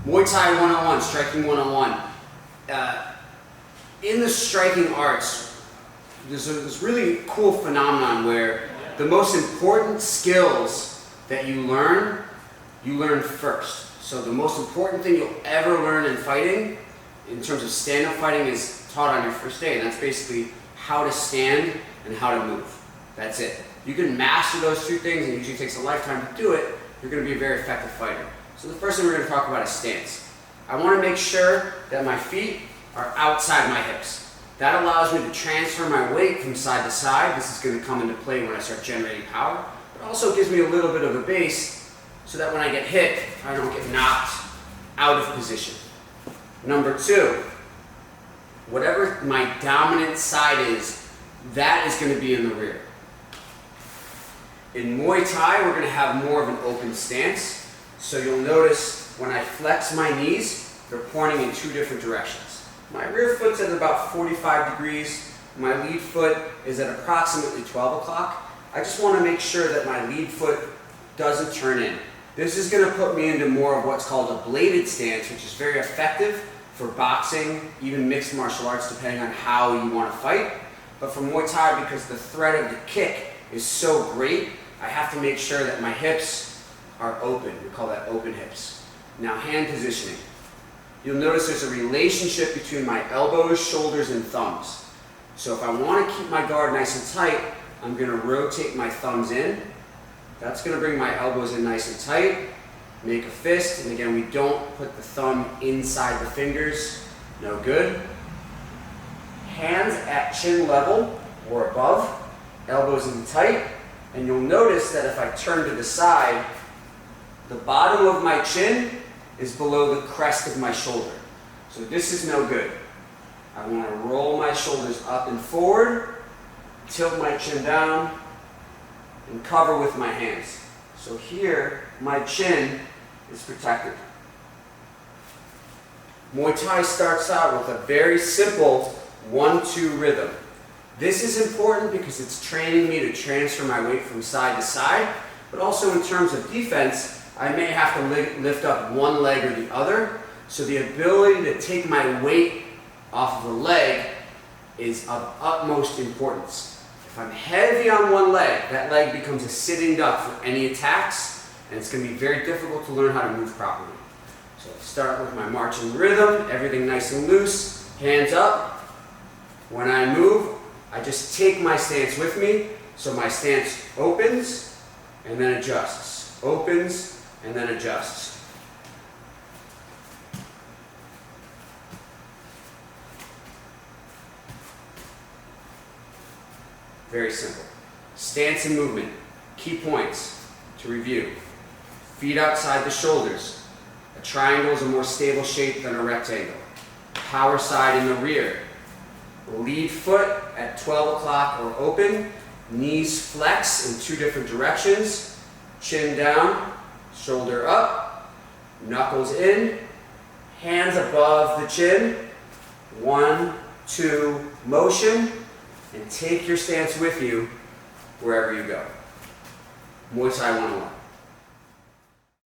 Muay Thai 101, striking 101. In the striking arts, there's this really cool phenomenon where the most important skills that you learn first. So the most important thing you'll ever learn in fighting, in terms of stand-up fighting, is taught on your first day, and that's basically how to stand and how to move. That's it. You can master those two things, and it usually takes a lifetime to do it. You're going to be a very effective fighter. So the first thing we're going to talk about is stance. I want to make sure that my feet are outside my hips. That allows me to transfer my weight from side to side. This is going to come into play when I start generating power. But also gives me a little bit of a base so that when I get hit, I don't get knocked out of position. Number two, whatever my dominant side is, that is going to be in the rear. In Muay Thai, we're going to have more of an open stance. So you'll notice when I flex my knees, they're pointing in two different directions. My rear foot's at about 45 degrees. My lead foot is at approximately 12 o'clock. I just want to make sure that my lead foot doesn't turn in. This is going to put me into more of what's called a bladed stance, which is very effective for boxing, even mixed martial arts, depending on how you want to fight. But for Muay Thai, because the threat of the kick is so great, I have to make sure that my hips are open. We call that open hips. Now, hand positioning. You'll notice there's a relationship between my elbows, shoulders, and thumbs. So if I want to keep my guard nice and tight, I'm going to rotate my thumbs in. That's going to bring my elbows in nice and tight. Make a fist, and again, we don't put the thumb inside the fingers. No good. Hands at chin level or above, elbows in tight, and you'll notice that if I turn to the side, the bottom of my chin is below the crest of my shoulder. So this is no good. I want to roll my shoulders up and forward, tilt my chin down, and cover with my hands. So here, my chin is protected. Muay Thai starts out with a very simple 1-2 rhythm. This is important because it's training me to transfer my weight from side to side, but also in terms of defense, I may have to lift up one leg or the other, so the ability to take my weight off of the leg is of utmost importance. If I'm heavy on one leg, that leg becomes a sitting duck for any attacks, and it's going to be very difficult to learn how to move properly. So let's start with my marching rhythm, everything nice and loose, hands up. When I move, I just take my stance with me, so my stance opens and then adjusts, opens and then adjusts. Very simple. Stance and movement. Key points to review. Feet outside the shoulders. A triangle is a more stable shape than a rectangle. Power side in the rear. Lead foot at 12 o'clock or open. Knees flex in two different directions. Chin down, shoulder up, knuckles in, hands above the chin. 1-2 motion, and take your stance with you wherever you go. Muay Thai 101.